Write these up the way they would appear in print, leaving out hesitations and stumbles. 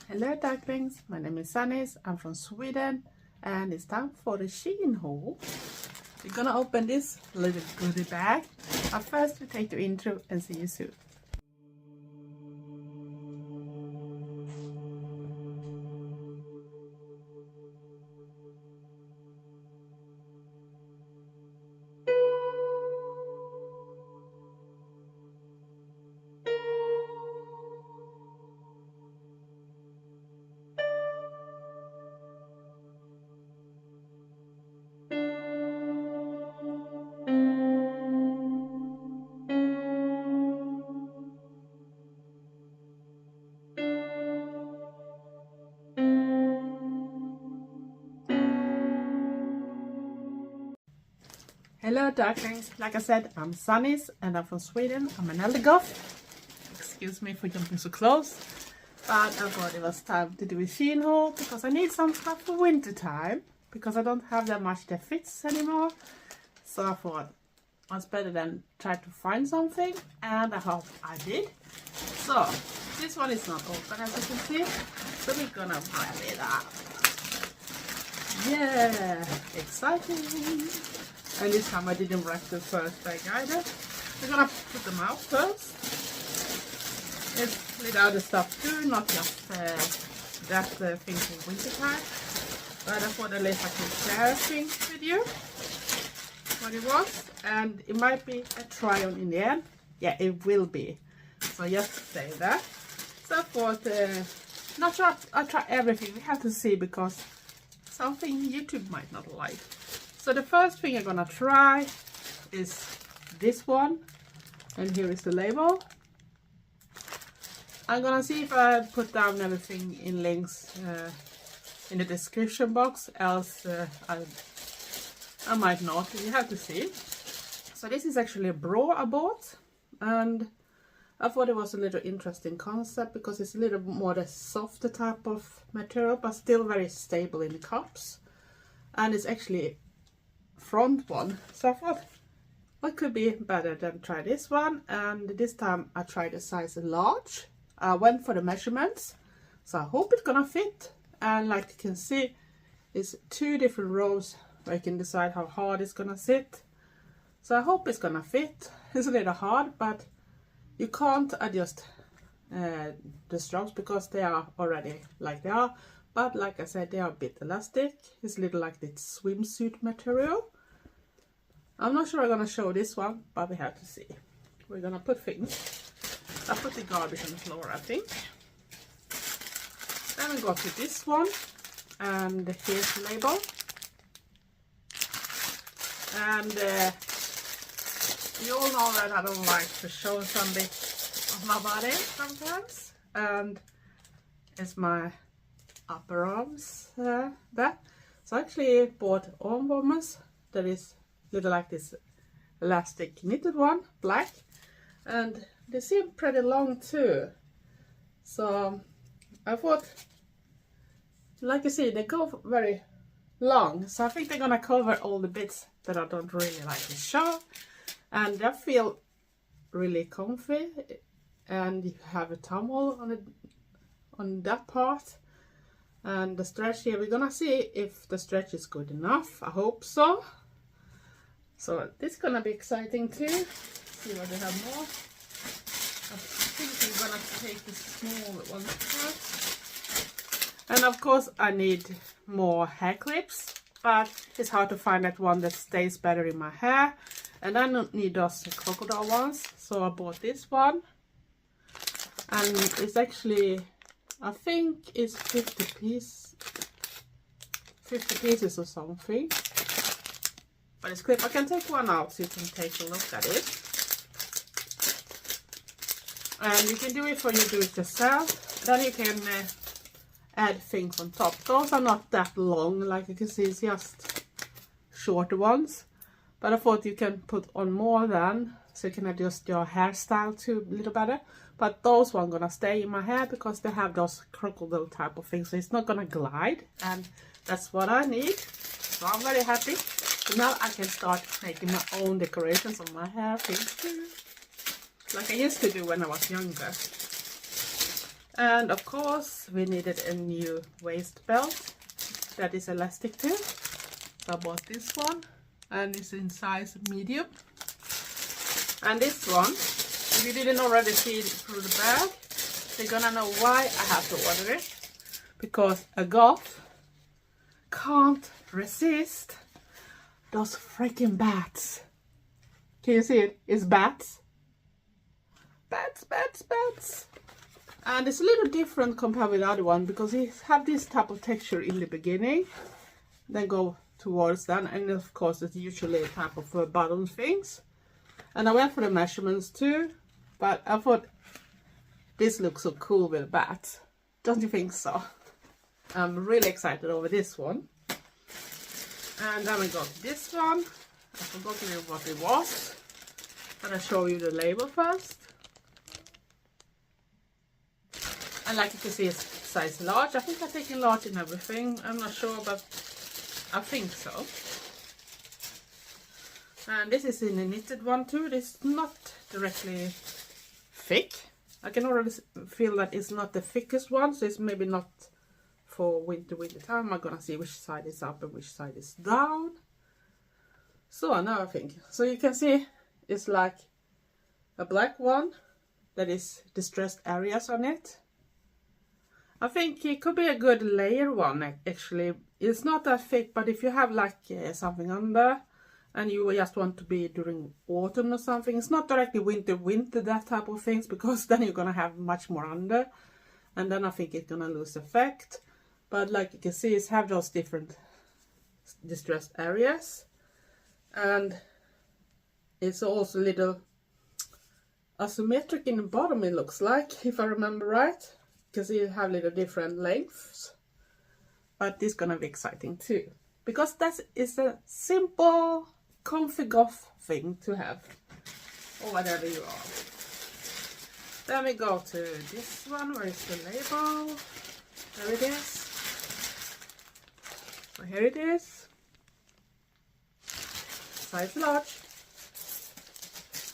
Hello ducklings, my name is Sanniz, I'm from Sweden and it's time for the Shein haul. We're gonna open this little goodie bag, but first we take the intro and see you soon. Hello ducklings, like I said, I'm Sanniz and I'm from Sweden. I'm an Eldergoth. Excuse me for jumping so close, but I thought it was time to do a Shein haul because I need some stuff for winter time because I don't have that much that fits anymore. So I thought what's better than try to find something, and I hope I did. So this one is not open as you can see, so we're gonna grab it up. Yeah, exciting! And this time I didn't wrap the first bag either. We're gonna put them out first. It's with other stuff too, not just that thing for winter time. But I thought at least I could share things with you. What it was. And it might be a try on in the end. Yeah, it will be. So just say that. So I thought, not sure I'll try everything. We have to see because something YouTube might not like. So the first thing I'm gonna try is this one, and here is the label. I'm gonna see if I put down everything in links in the description box, else I might not, you have to see. So this is actually a bra I bought, and I thought it was a little interesting concept because it's a little more the softer type of material, but still very stable in the cups, and it's actually front one. So I thought what could be better than try this one, and this time I tried a size large. I went for the measurements, so I hope it's gonna fit. And like you can see, it's two different rows where you can decide how hard it's gonna sit. So I hope it's gonna fit. It's a little hard, but you can't adjust the strokes because they are already like they are. But like I said, they are a bit elastic. It's a little like this swimsuit material. I'm not sure I'm gonna show this one, but we have to see. We're gonna put things. I put the garbage on the floor, I think. Then we got to this one, and here's the label. And you all know that I don't like to show some bit of my body sometimes. And it's my upper arms there. So I actually bought arm warmers that is little like this elastic knitted one, black, and they seem pretty long too. So I thought, like you see, they go very long, so I think they're gonna cover all the bits that I don't really like to show, and they feel really comfy, and you have a tumble on that part. And the stretch here, we're gonna see if the stretch is good enough. I hope so. So this is gonna be exciting too. See what we have more. I think we're gonna take the small one first. And of course I need more hair clips, but it's hard to find that one that stays better in my hair. And I don't need those crocodile ones, so I bought this one. And it's actually, I think it's 50 pieces or something. But it's clip. I can take one out so you can take a look at it. And you can do it for you do it yourself. Then you can add things on top. Those are not that long, like you can see, it's just shorter ones. But I thought you can put on more than, so you can adjust your hairstyle too a little better. But those ones gonna stay in my hair because they have those crocodile type of things, so it's not gonna glide, and that's what I need. So I'm very happy. So now I can start making my own decorations on my hair things too, like I used to do when I was younger. And of course we needed a new waist belt that is elastic too. So I bought this one, and it's in size medium. And this one, if you didn't already see it through the bag, you're gonna know why I have to order it. Because a goth can't resist those freaking bats. Can you see it? It's bats. Bats, bats, bats. And it's a little different compared with the other one because it have this type of texture in the beginning, then go towards that, and of course it's usually a type of bottom things. And I went for the measurements too, but I thought this looks so cool with a bat. Don't you think so? I'm really excited over this one. And then I got this one. I forgot what it was, but I'll show you the label first. And like you can see, it's size large. I think I've taken large in everything. I'm not sure, but I think so. And this is in a knitted one too. It's not directly thick. I can already feel that it's not the thickest one, so it's maybe not for winter time. I'm gonna see which side is up and which side is down. So now I think. So you can see it's like a black one that is distressed areas on it. I think it could be a good layer one actually. It's not that thick, but if you have like something under and you just want to be during autumn or something, it's not directly winter that type of things, because then you're gonna have much more under, and then I think it's gonna lose effect. But like you can see, it's have those different distressed areas, and it's also a little asymmetric in the bottom, it looks like, if I remember right, because you have little different lengths. But this is gonna be exciting too, because that is a simple comfy goth thing to have, or whatever you are. Then we go to this one. Where is the label? There it is. So here it is. Size large.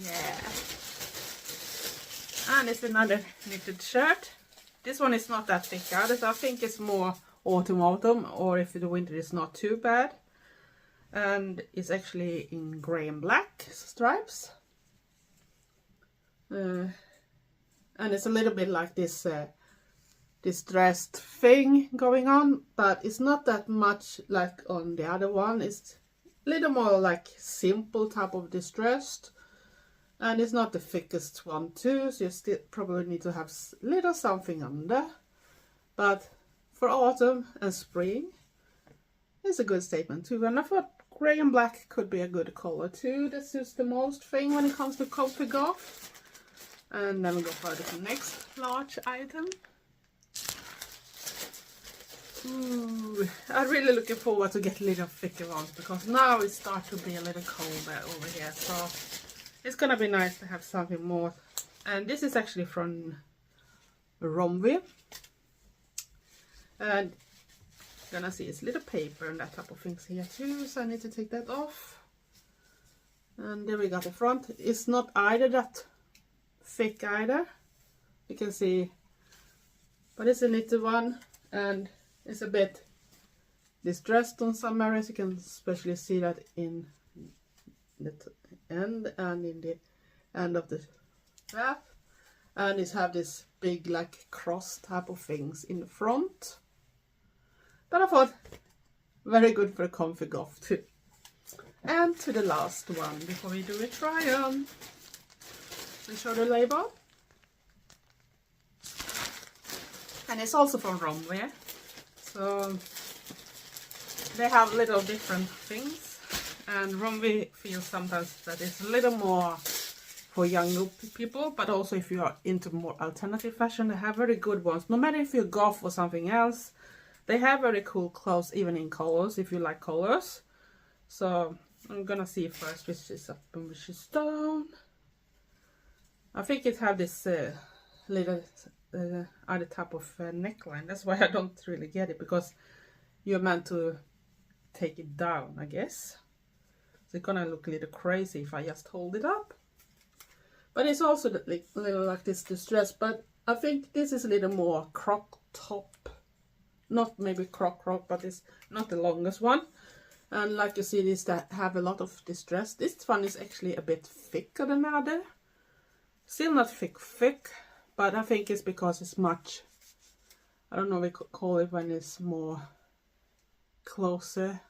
Yeah. And it's another knitted shirt. This one is not that thick either, so I think it's more autumn, or if the winter is not too bad. And it's actually in grey and black stripes. And it's a little bit like this distressed thing going on, but it's not that much like on the other one. It's a little more like simple type of distressed, and it's not the thickest one too, so you still probably need to have little something under. But for autumn and spring, it's a good statement too. And I thought grey and black could be a good color too. This is the most thing when it comes to comfy goth. And then we go further to the next large item. Ooh, I'm really looking forward to get a little thicker ones, because now it starts to be a little colder over here, so it's gonna be nice to have something more. And this is actually from Romwe, and you're gonna see it's little paper and that type of things here too, so I need to take that off. And there we got the front. It's not either that thick either, you can see, but it's a knitted one, and it's a bit distressed on some areas. You can especially see that in the end and in the end of the strap, and it's have this big like cross type of things in the front. But I thought very good for a comfy goth too. And to the last one before we do a try on. We show the label, and it's also from Romwe, so they have little different things, and Romwe feels sometimes that it's a little more for younger people, but also if you are into more alternative fashion, they have very good ones. No matter if you're goth or something else, they have very cool clothes, even in colors, if you like colors. So I'm gonna see first which is up and which is down. I think it had this little other type of neckline. That's why I don't really get it, because you're meant to take it down, I guess. So it's gonna look a little crazy if I just hold it up. But it's also little like this distress. But I think this is a little more croc top. Not maybe croc, but it's not the longest one. And like you see, these that have a lot of distress. This one is actually a bit thicker than the other. Still not thick, but I think it's because it's much, I don't know what we could call it when it's more closer.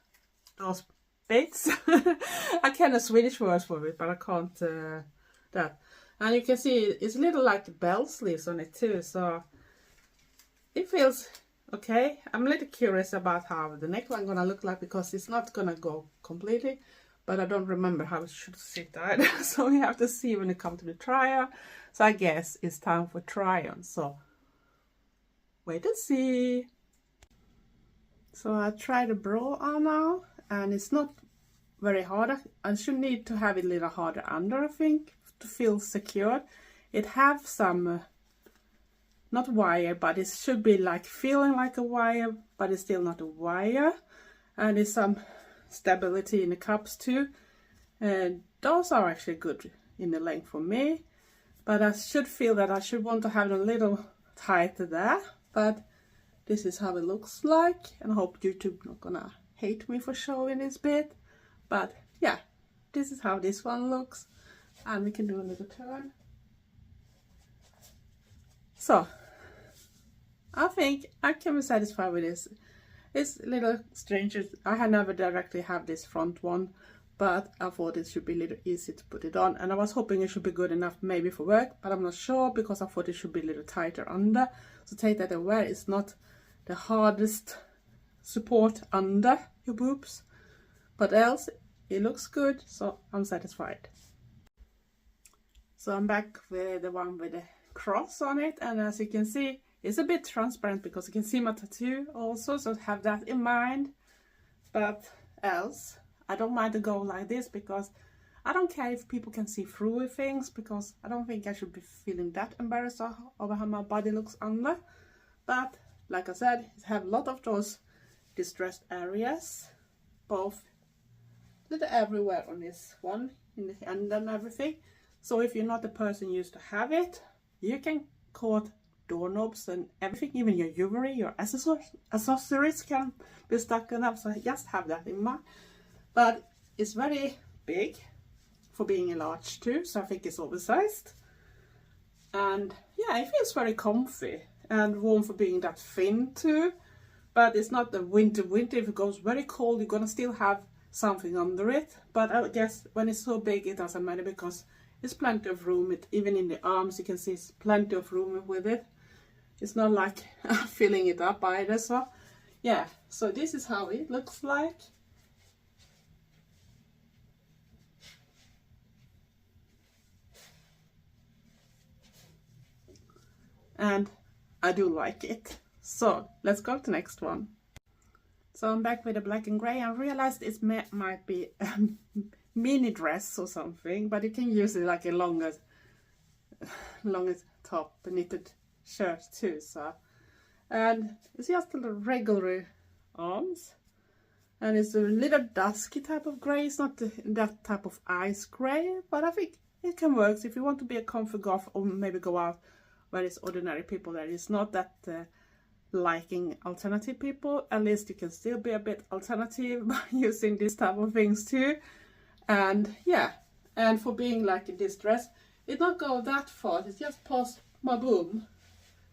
Those bits. I can a Swedish word for it, but I can't that. And you can see it's a little like bell sleeves on it too, so it feels okay. I'm a little curious about how the neckline gonna look like, because it's not gonna go completely, but I don't remember how it should sit either. So we have to see when it comes to the try-on. So I guess it's time for try-on. So wait and see. So I tried the bra on now, and it's not very hard. I should need to have it a little harder under, I think, to feel secure. It have some not wire, but it should be like feeling like a wire, but it's still not a wire. And there's some stability in the cups too, and those are actually good in the length for me. But I should feel that I should want to have it a little tighter there. But this is how it looks like, and I hope YouTube not gonna hate me for showing this bit. But yeah, this is how this one looks, and we can do a little turn. So I think I can be satisfied with this. It's a little strange. I had never directly have this front one, but I thought it should be a little easy to put it on, and I was hoping it should be good enough maybe for work, but I'm not sure, because I thought it should be a little tighter under. So take that aware, it's not the hardest support under your boobs, but else it looks good, so I'm satisfied. So I'm back with the one with the cross on it, and as you can see, it's a bit transparent because you can see my tattoo also, so have that in mind. But else I don't mind to go like this, because I don't care if people can see through things, because I don't think I should be feeling that embarrassed over how my body looks under. But like I said, it have a lot of those distressed areas, both little everywhere on this one, in the end and everything. So if you're not the person used to have it, you can cut doorknobs and everything, even your jewelry, your accessories can be stuck in up, so just have that in mind. But it's very big for being a large too, so I think it's oversized. And yeah, it feels very comfy and warm for being that thin too. But it's not the winter. If it goes very cold, you're gonna still have something under it. But I guess when it's so big, it doesn't matter, because there's plenty of room. Even in the arms, you can see it's plenty of room with it. It's not like filling it up either. So yeah, so this is how it looks like. And I do like it. So let's go to the next one. So I'm back with the black and grey. I realized it might be a mini dress or something, but you can use it like a longer top knitted shirt too. So, and it's just a regular arms, and it's a little dusky type of grey. It's not that type of ice grey, but I think it can work if you want to be a comfy goth, or maybe go out where it's ordinary people there. It's not that liking alternative people. At least you can still be a bit alternative by using this type of things too. And yeah, and for being like in this dress, it don't go that far, it's just past my boob.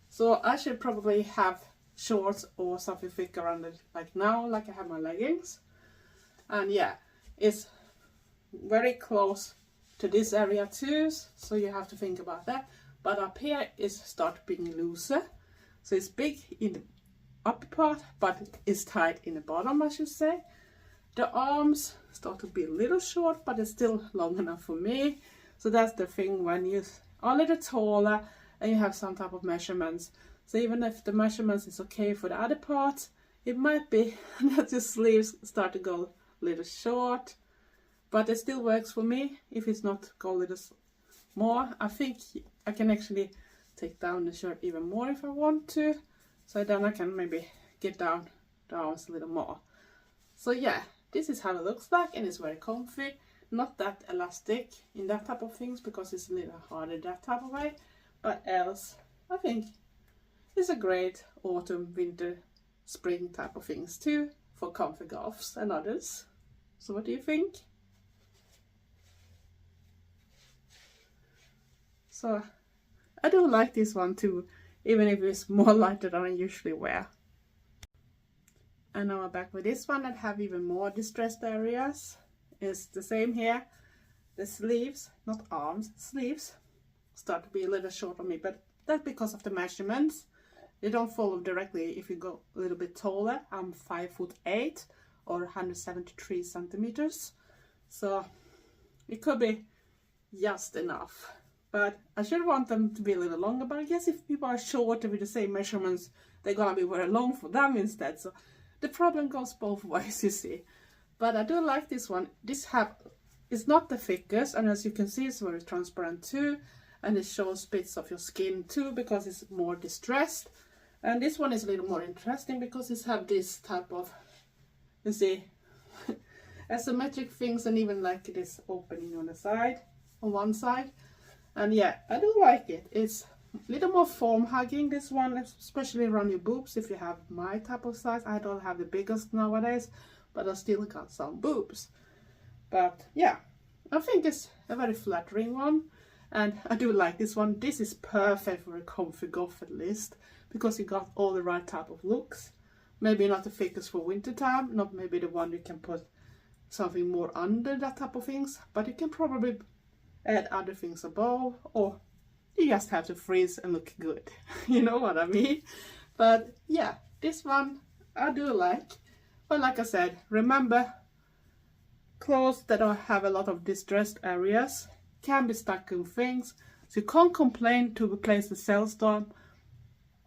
So I should probably have shorts or something thicker under, like now, like I have my leggings. And yeah, it's very close to this area too, so you have to think about that. But up here is start being looser. So it's big in the upper part, but it's tight in the bottom, I should say. The arms start to be a little short, but it's still long enough for me. So that's the thing when you are a little taller and you have some type of measurements. So even if the measurements is okay for the other parts, it might be that your sleeves start to go a little short. But it still works for me if it's not go a little more. I think I can actually take down the shirt even more if I want to. So then I can maybe get down the arms a little more. So yeah, this is how it looks like, and it's very comfy. Not that elastic in that type of things, because it's a little harder that type of way. But else, I think it's a great autumn, winter, spring type of things too, for comfy goths and others. So what do you think? So I do like this one too, even if it's more lighter than I usually wear. And now I'm back with this one that have even more distressed areas. It's the same here. The sleeves, not arms, sleeves start to be a little short on me, but that's because of the measurements. They don't follow directly if you go a little bit taller. I'm 5'8" or 173 centimeters. So it could be just enough. But I should want them to be a little longer, but I guess if people are shorter with the same measurements, they're gonna be very long for them instead. So the problem goes both ways, you see. But I do like this one. It's not the thickest, and as you can see, it's very transparent too. And it shows bits of your skin too, because it's more distressed. And this one is a little more interesting because it's have this type of, you see, asymmetric things, and even like this opening on the side, on one side. And yeah, I do like it. It's a little more form hugging, this one, especially around your boobs if you have my type of size. I don't have the biggest nowadays, but I still got some boobs. But yeah, I think it's a very flattering one, and I do like this one. This is perfect for a comfy goth at least, because you got all the right type of looks. Maybe not the thickest for winter time, not maybe the one you can put something more under, that type of things, but you can probably add other things above, or you just have to freeze and look good. You know what I mean? But yeah, this one I do like. But like I said, remember, clothes that have a lot of distressed areas can be stuck in things, so you can't complain to replace the sales storm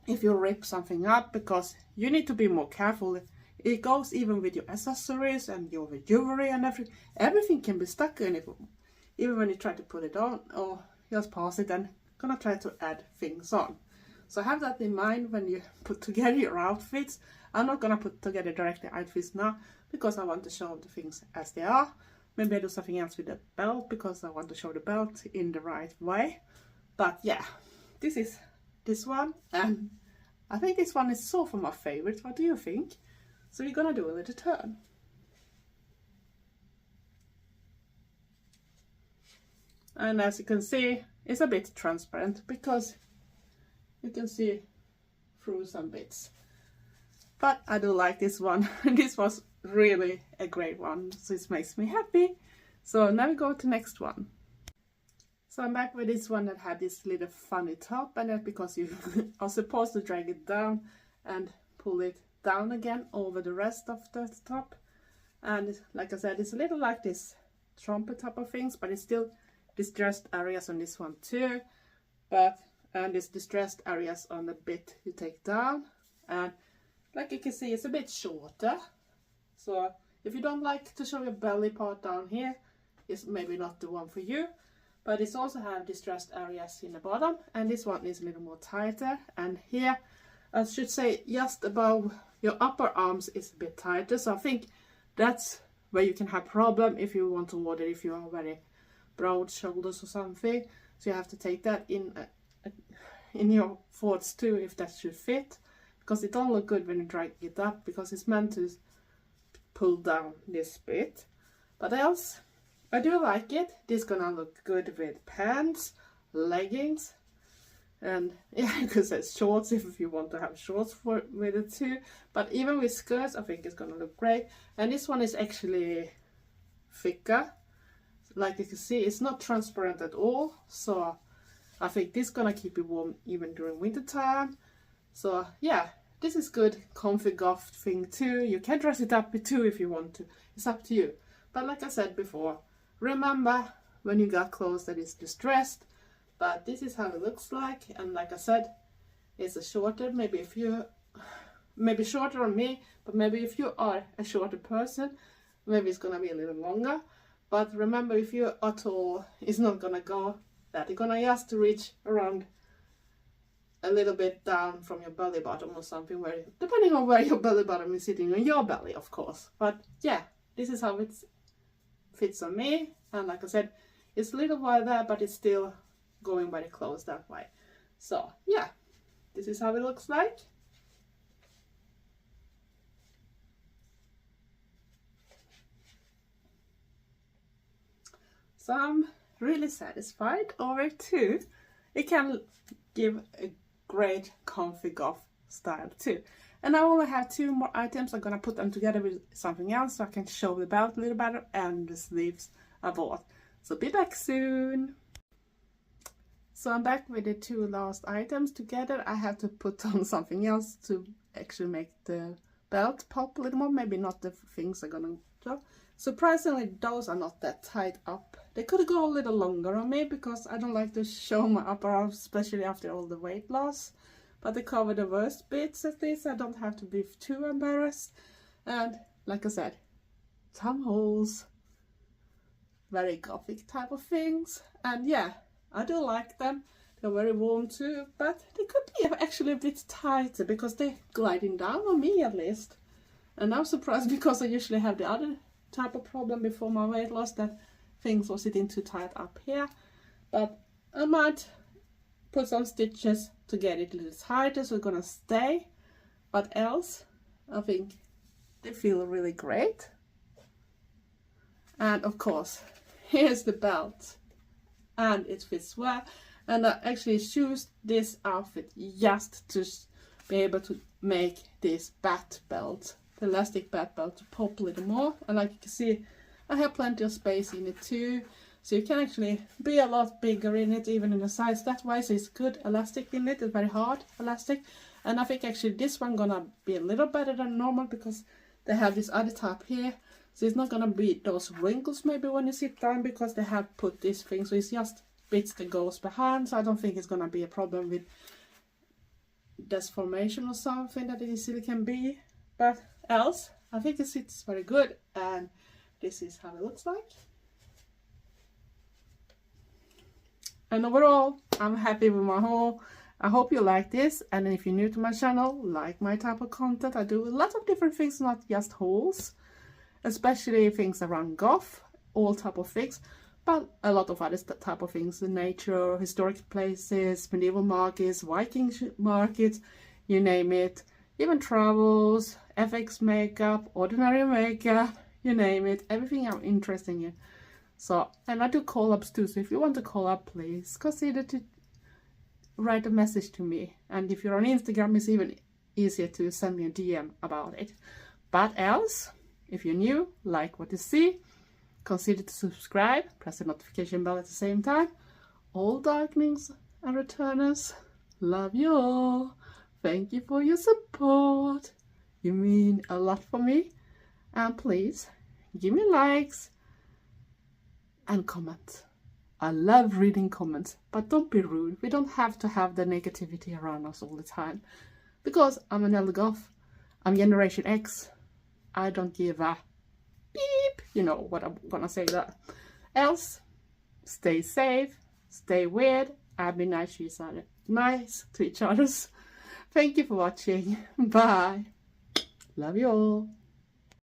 if you rip something up, because you need to be more careful. It goes even with your accessories and your jewelry and everything can be stuck in it, even when you try to put it on or just pass it and gonna try to add things on. So have that in mind when you put together your outfits. I'm not gonna put together directly outfits now because I want to show the things as they are. Maybe I do something else with the belt because I want to show the belt in the right way. But yeah, this is this one, and I think this one is so far my favorite. What do you think? So we're gonna do a little turn. And as you can see, it's a bit transparent because you can see through some bits. But I do like this one. This was really a great one, so it makes me happy. So now we go to next one. So I'm back with this one that had this little funny top, and that's because you are supposed to drag it down and pull it down again over the rest of the top. And like I said, it's a little like this trumpet type of things, but it's still distressed areas on this one too. And it's distressed areas on the bit you take down. And like you can see, it's a bit shorter. So if you don't like to show your belly part down here, it's maybe not the one for you. But it's also have distressed areas in the bottom, and this one is a little more tighter. And here, I should say, just above your upper arms is a bit tighter. So I think that's where you can have problem if you want to order, if you are very broad shoulders or something. So you have to take that in your thoughts too, if that should fit, because it don't look good when you drag it up, because it's meant to pull down this bit. But else, I do like it. This gonna look good with pants, leggings, and yeah, you could say shorts if you want to have shorts with it too. But even with skirts, I think it's gonna look great. And this one is actually thicker. Like you can see, it's not transparent at all. So I think this is gonna keep you warm even during winter time. So yeah, this is good comfy goth thing too. You can dress it up too if you want to. It's up to you. But like I said before, remember when you got clothes that is distressed. But this is how it looks like. And like I said, it's a shorter, maybe shorter on me, but maybe if you are a shorter person, maybe it's gonna be a little longer. But remember, if you are tall, it's not gonna go that. You're gonna just reach around a little bit down from your belly bottom or something, where, depending on where your belly bottom is sitting on your belly, of course. But yeah, this is how it fits on me. And like I said, it's a little while there, but it's still going by the clothes that way. So yeah, this is how it looks like. So I'm really satisfied over it too. It can give a great comfy goth style too. And I only have 2 more items. I'm gonna put them together with something else so I can show the belt a little better and the sleeves I bought. So be back soon. So I'm back with the 2 last items together. I have to put on something else to actually make the belt pop a little more. Maybe not the things I'm gonna do. Surprisingly, those are not that tight up. They could go a little longer on me because I don't like to show my upper arms, especially after all the weight loss. But they cover the worst bits at least. I don't have to be too embarrassed. And like I said, some holes, very gothic type of things. And yeah, I do like them. They're very warm too, but they could be actually a bit tighter because they're gliding down on me at least. And I'm surprised because I usually have the other type of problem before my weight loss, that things were sitting too tight up here. But I might put some stitches to get it a little tighter so it's gonna stay. But else, I think they feel really great. And of course, here's the belt. And it fits well. And I actually choose this outfit just to be able to make this bat belt, the elastic bat belt, to pop a little more. And like you can see, I have plenty of space in it too, so you can actually be a lot bigger in it, even in the size that way. So it's good elastic in it. It's very hard elastic, and I think actually this one gonna be a little better than normal because they have this other type here, so it's not gonna be those wrinkles maybe when you sit down because they have put this thing, so it's just bits that goes behind. So I don't think it's gonna be a problem with deformation or something that it easily can be. But else, I think it sits very good, and this is how it looks like. And overall, I'm happy with my haul. I hope you like this, and if you're new to my channel, like my type of content. I do a lot of different things, not just hauls, especially things around goth, all type of things, but a lot of other type of things, the nature, historic places, medieval markets, Viking markets, you name it, even travels, FX makeup, ordinary makeup, you name it, everything I'm interested in. So, and I do collabs too, so if you want to collab, please consider to write a message to me. And if you're on Instagram, it's even easier to send me a DM about it. But else, if you're new, like what you see, consider to subscribe, press the notification bell at the same time. All darkenings and returners, love you all. Thank you for your support. You mean a lot for me. And please, give me likes and comment. I love reading comments, but don't be rude. We don't have to have the negativity around us all the time. Because I'm an Eldergoth, I'm Generation X. I don't give a beep. You know what I'm gonna say that. Else, stay safe, stay weird, and be nice to each other. Thank you for watching. Bye. Love you all.